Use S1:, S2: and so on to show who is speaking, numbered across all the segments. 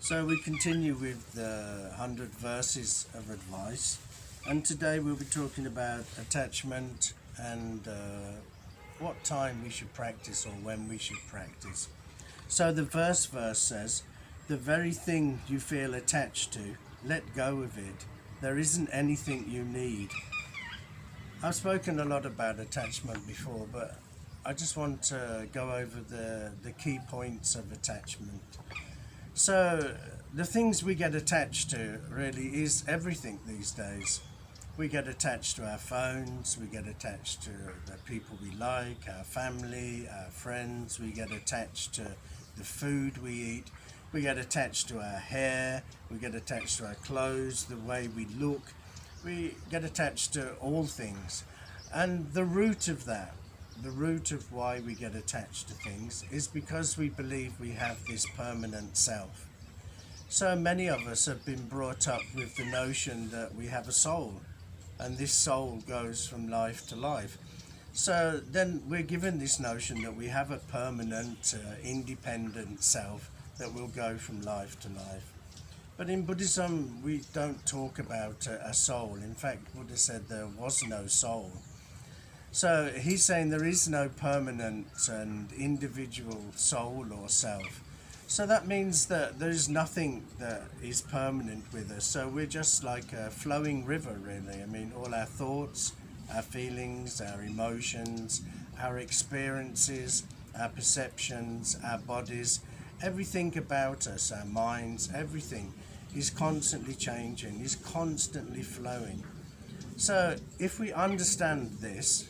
S1: So we continue with the 100 verses of advice, and today we'll be talking about attachment and what time we should practice or when we should practice. So the first verse says, "The very thing you feel attached to, let go of it. There isn't anything you need." I've spoken a lot about attachment before, but I just want to go over the key points of attachment. So the things we get attached to really is everything these days. We get attached to our phones, we get attached to the people we like, our family, our friends, we get attached to the food we eat, we get attached to our hair, we get attached to our clothes, the way we look, we get attached to all things. And the root of that, the root of why we get attached to things is because we believe we have this permanent self. So many of us have been brought up with the notion that we have a soul, and this soul goes from life to life. So then we're given this notion that we have a permanent, independent self that will go from life to life. But in Buddhism, we don't talk about a soul. In fact, Buddha said there was no soul. So he's saying there is no permanent and individual soul or self. So that means that there is nothing that is permanent with us. So we're just like a flowing river, really. I mean, all our thoughts, our feelings, our emotions, our experiences, our perceptions, our bodies, everything about us, our minds, everything is constantly changing, is constantly flowing. So if we understand this,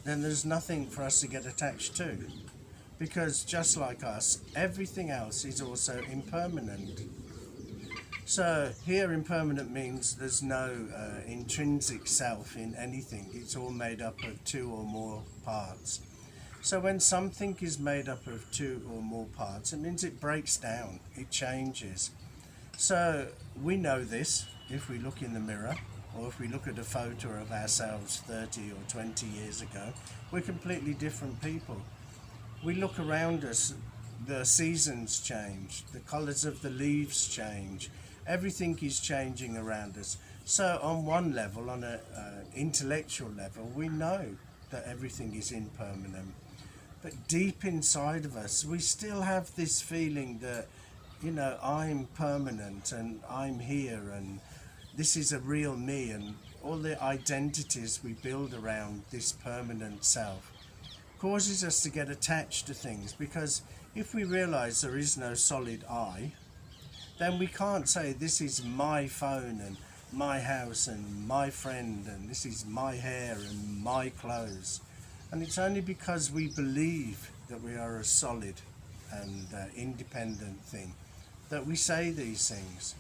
S1: then there's nothing for us to get attached to, because just like us, everything else is also impermanent. So here impermanent means there's no intrinsic self in anything. It's all made up of two or more parts. So when something is made up of two or more parts, it means it breaks down, it changes. So we know this if we look in the mirror, or if we look at a photo of ourselves 30 or 20 years ago, we're completely different people. We look around us, the seasons change, the colours of the leaves change, everything is changing around us. So on one level, on an intellectual level, we know that everything is impermanent. But deep inside of us, we still have this feeling that, I'm permanent and I'm here and this is a real me, and all the identities we build around this permanent self causes us to get attached to things, because if we realize there is no solid I, then we can't say this is my phone and my house and my friend and this is my hair and my clothes. And it's only because we believe that we are a solid and independent thing that we say these things.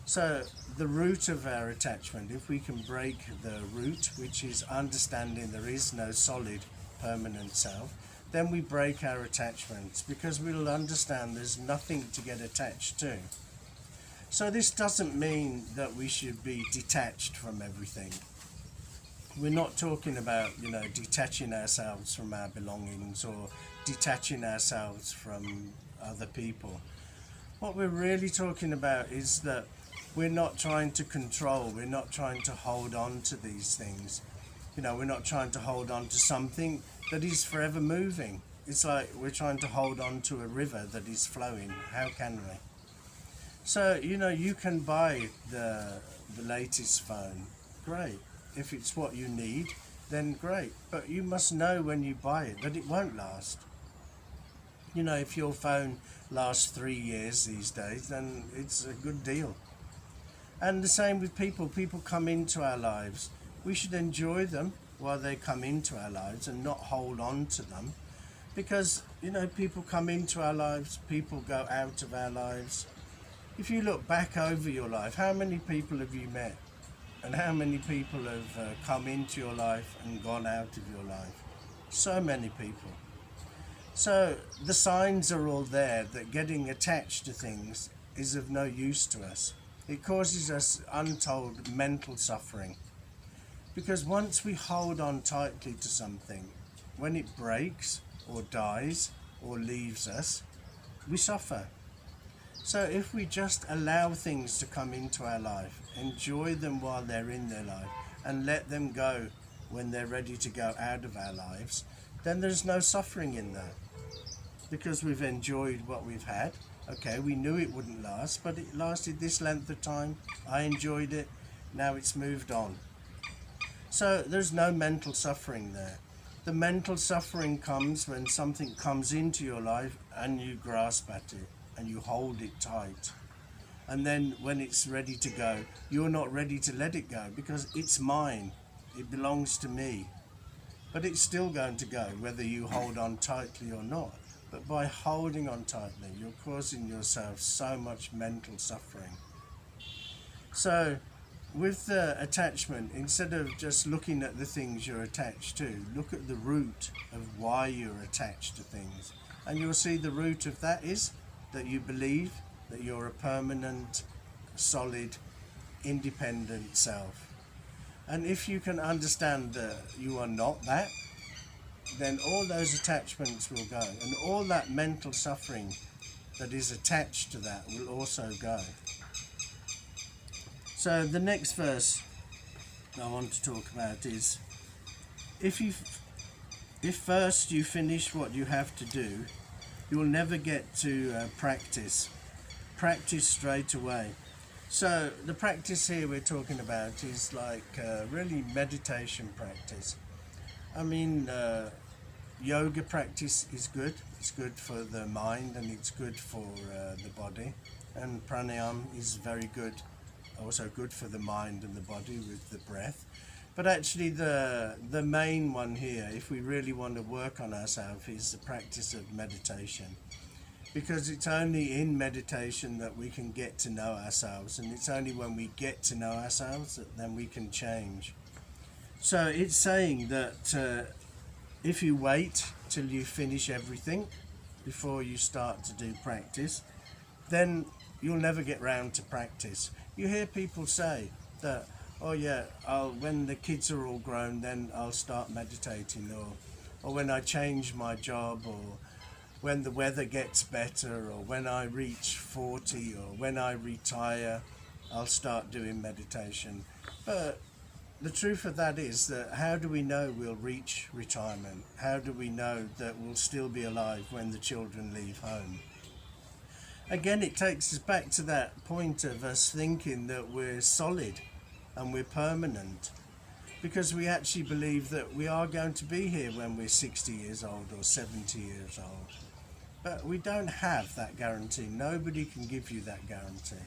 S1: So the root of our attachment, if we can break the root, which is understanding there is no solid permanent self, then we break our attachments, because we'll understand there's nothing to get attached to. So this doesn't mean that we should be detached from everything. We're not talking about, detaching ourselves from our belongings or detaching ourselves from other people. What we're really talking about is that we're not trying to control, we're not trying to hold on to these things. We're not trying to hold on to something that is forever moving. It's like we're trying to hold on to a river that is flowing. How can we? So, you can buy the latest phone. Great. If it's what you need, then great. But you must know when you buy it that it won't last. If your phone lasts 3 years these days, then it's a good deal. And the same with people. People come into our lives. We should enjoy them while they come into our lives and not hold on to them. Because, people come into our lives, people go out of our lives. If you look back over your life, how many people have you met? And how many people have come into your life and gone out of your life? So many people. So the signs are all there that getting attached to things is of no use to us. It causes us untold mental suffering. Because once we hold on tightly to something, when it breaks or dies or leaves us, we suffer. So if we just allow things to come into our life, enjoy them while they're in their life, and let them go when they're ready to go out of our lives, then there's no suffering in that. Because we've enjoyed what we've had. Okay, we knew it wouldn't last, but it lasted this length of time. I enjoyed it. Now it's moved on. So there's no mental suffering there. The mental suffering comes when something comes into your life and you grasp at it and you hold it tight. And then when it's ready to go, you're not ready to let it go because it's mine. It belongs to me. But it's still going to go whether you hold on tightly or not. But by holding on tightly, you're causing yourself so much mental suffering. So with the attachment, instead of just looking at the things you're attached to, look at the root of why you're attached to things. And you'll see the root of that is that you believe that you're a permanent, solid, independent self. And if you can understand that you are not that, then all those attachments will go. And all that mental suffering that is attached to that will also go. So the next verse I want to talk about is, if first you finish what you have to do, you'll never get to practice straight away. So the practice here we're talking about is like really meditation practice. I mean, yoga practice is good. It's good for the mind and it's good for the body. And pranayama is very good, also good for the mind and the body with the breath. But actually the main one here, if we really want to work on ourselves, is the practice of meditation. Because it's only in meditation that we can get to know ourselves, and it's only when we get to know ourselves that then we can change. So it's saying that if you wait till you finish everything before you start to do practice, then you'll never get round to practice. You hear people say that, oh yeah, when the kids are all grown, then I'll start meditating, or when I change my job, or when the weather gets better, or when I reach 40, or when I retire, I'll start doing meditation. But the truth of that is that how do we know we'll reach retirement? How do we know that we'll still be alive when the children leave home? Again, it takes us back to that point of us thinking that we're solid and we're permanent, because we actually believe that we are going to be here when we're 60 years old or 70 years old. But we don't have that guarantee. Nobody can give you that guarantee.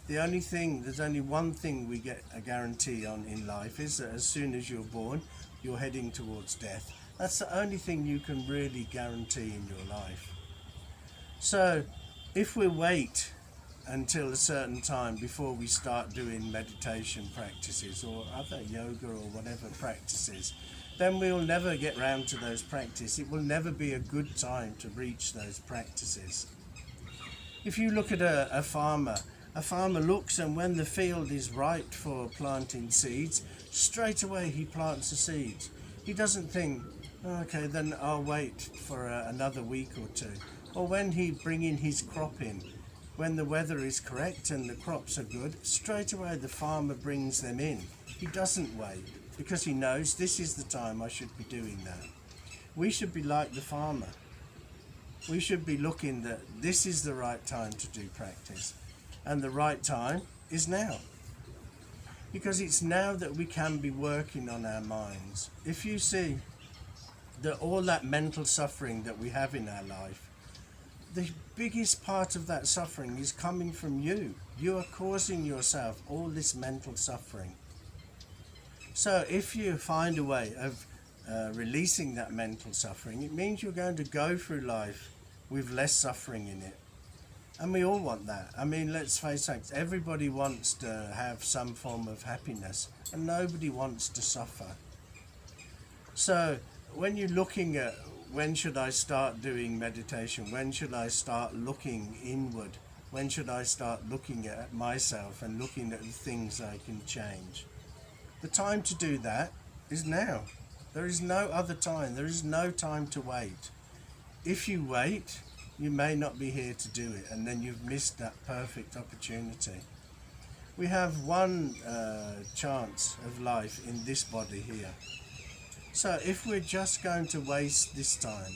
S1: There's only one thing we get a guarantee on in life, is that as soon as you're born, you're heading towards death. That's the only thing you can really guarantee in your life. So if we wait until a certain time before we start doing meditation practices or other yoga or whatever practices, then we'll never get round to those practices. It will never be a good time to reach those practices. If you look at a farmer looks, and when the field is ripe for planting seeds, straight away he plants the seeds. He doesn't think, okay, then I'll wait for another week or two. Or when he bringing his crop in, when the weather is correct and the crops are good, straight away the farmer brings them in. He doesn't wait, because he knows this is the time I should be doing that. We should be like the farmer. We should be looking that this is the right time to do practice. And the right time is now. Because it's now that we can be working on our minds. If you see that all that mental suffering that we have in our life, the biggest part of that suffering is coming from you. You are causing yourself all this mental suffering. So if you find a way of releasing that mental suffering, it means you're going to go through life with less suffering in it. And we all want that. I mean, let's face it, everybody wants to have some form of happiness, and nobody wants to suffer. So when you're looking at, when should I start doing meditation? When should I start looking inward? When should I start looking at myself and looking at the things I can change? The time to do that is now. There is no other time. There is no time to wait. If you wait, you may not be here to do it, and then you've missed that perfect opportunity. We have one chance of life in this body here. So if we're just going to waste this time,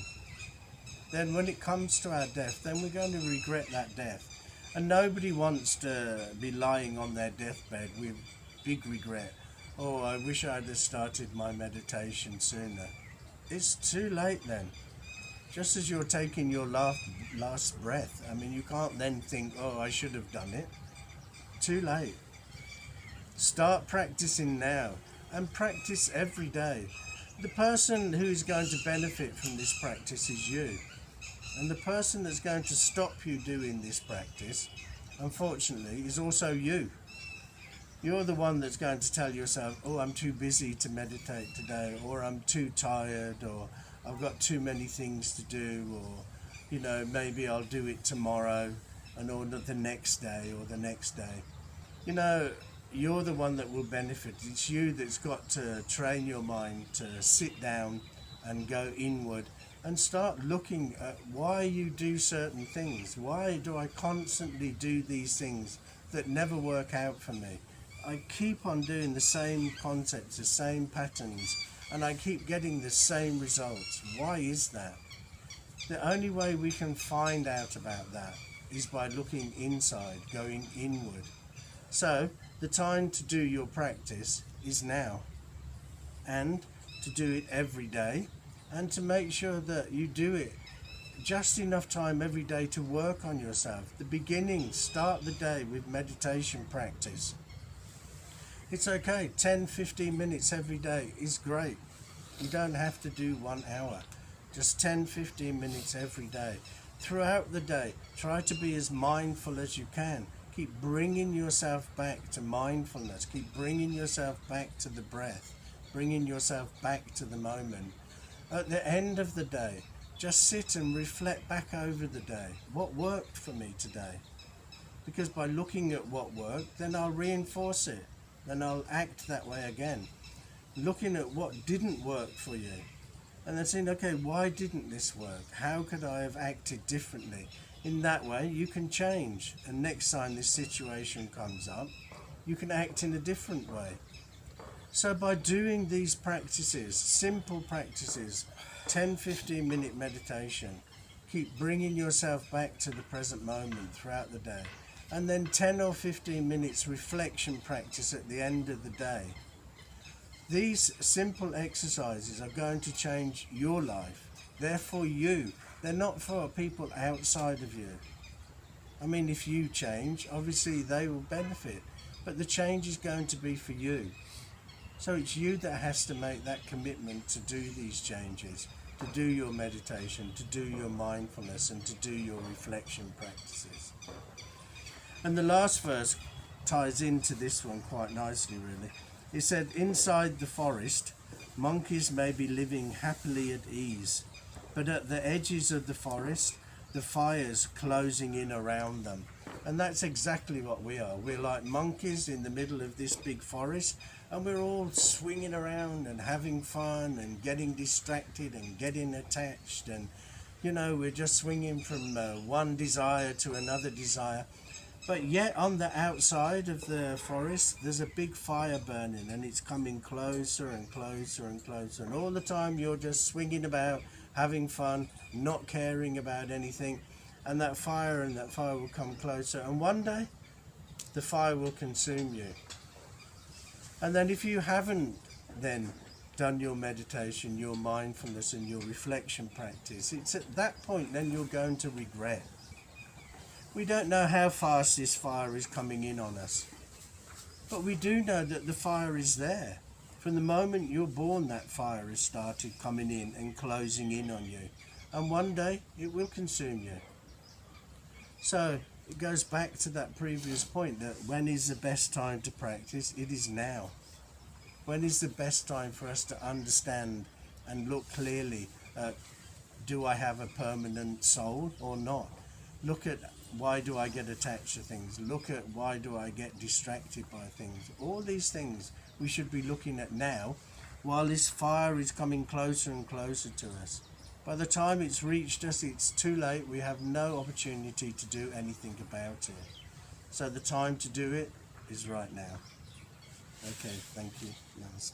S1: then when it comes to our death, then we're going to regret that death. And nobody wants to be lying on their deathbed with big regret. Oh, I wish I'd have started my meditation sooner. It's too late then. Just as you're taking your last breath, I mean, you can't then think, oh, I should have done it. Too late. Start practicing now, and practice every day. The person who is going to benefit from this practice is you. And the person that's going to stop you doing this practice, unfortunately, is also you. You're the one that's going to tell yourself, oh, I'm too busy to meditate today, or I'm too tired, or I've got too many things to do, or, maybe I'll do it tomorrow, or the next day, or the next day. You're the one that will benefit. It's you that's got to train your mind to sit down and go inward and start looking at why you do certain things. Why do I constantly do these things that never work out for me? I keep on doing the same concepts, the same patterns, and I keep getting the same results. Why is that? The only way we can find out about that is by looking inside, going inward. So the time to do your practice is now, and to do it every day, and to make sure that you do it just enough time every day to work on yourself. The beginning, start the day with meditation practice. It's okay, 10-15 minutes every day is great. You don't have to do 1 hour, just 10-15 minutes every day. Throughout the day, try to be as mindful as you can. Keep bringing yourself back to mindfulness. Keep bringing yourself back to the breath. Bringing yourself back to the moment. At the end of the day, just sit and reflect back over the day. What worked for me today? Because by looking at what worked, then I'll reinforce it. Then I'll act that way again. Looking at what didn't work for you. And then saying, okay, why didn't this work? How could I have acted differently? In that way, you can change. And next time this situation comes up, you can act in a different way. So by doing these practices, simple practices, 10-15 minute meditation, keep bringing yourself back to the present moment throughout the day. And then 10 or 15 minutes reflection practice at the end of the day. These simple exercises are going to change your life. They're for you. They're not for people outside of you. I mean, if you change, obviously they will benefit. But the change is going to be for you. So it's you that has to make that commitment to do these changes, to do your meditation, to do your mindfulness, and to do your reflection practices. And the last verse ties into this one quite nicely, really. It said, inside the forest, monkeys may be living happily at ease, but at the edges of the forest, the fire's closing in around them. And that's exactly what we are. We're like monkeys in the middle of this big forest, and we're all swinging around and having fun and getting distracted and getting attached. And, we're just swinging from one desire to another desire. But yet on the outside of the forest, there's a big fire burning, and it's coming closer and closer and closer. And all the time you're just swinging about, having fun, not caring about anything. And that fire will come closer. And one day, the fire will consume you. And then if you haven't then done your meditation, your mindfulness and your reflection practice, it's at that point then you're going to regret. We don't know how fast this fire is coming in on us. But we do know that the fire is there. From the moment you're born, that fire has started coming in and closing in on you. And one day, it will consume you. So, it goes back to that previous point that when is the best time to practice? It is now. When is the best time for us to understand and look clearly at, do I have a permanent soul or not? Look at, why do I get attached to things? Look at, why do I get distracted by things? All these things we should be looking at now while this fire is coming closer and closer to us. By the time it's reached us, it's too late. We have no opportunity to do anything about it. So the time to do it is right now. Okay, thank you. Namaste.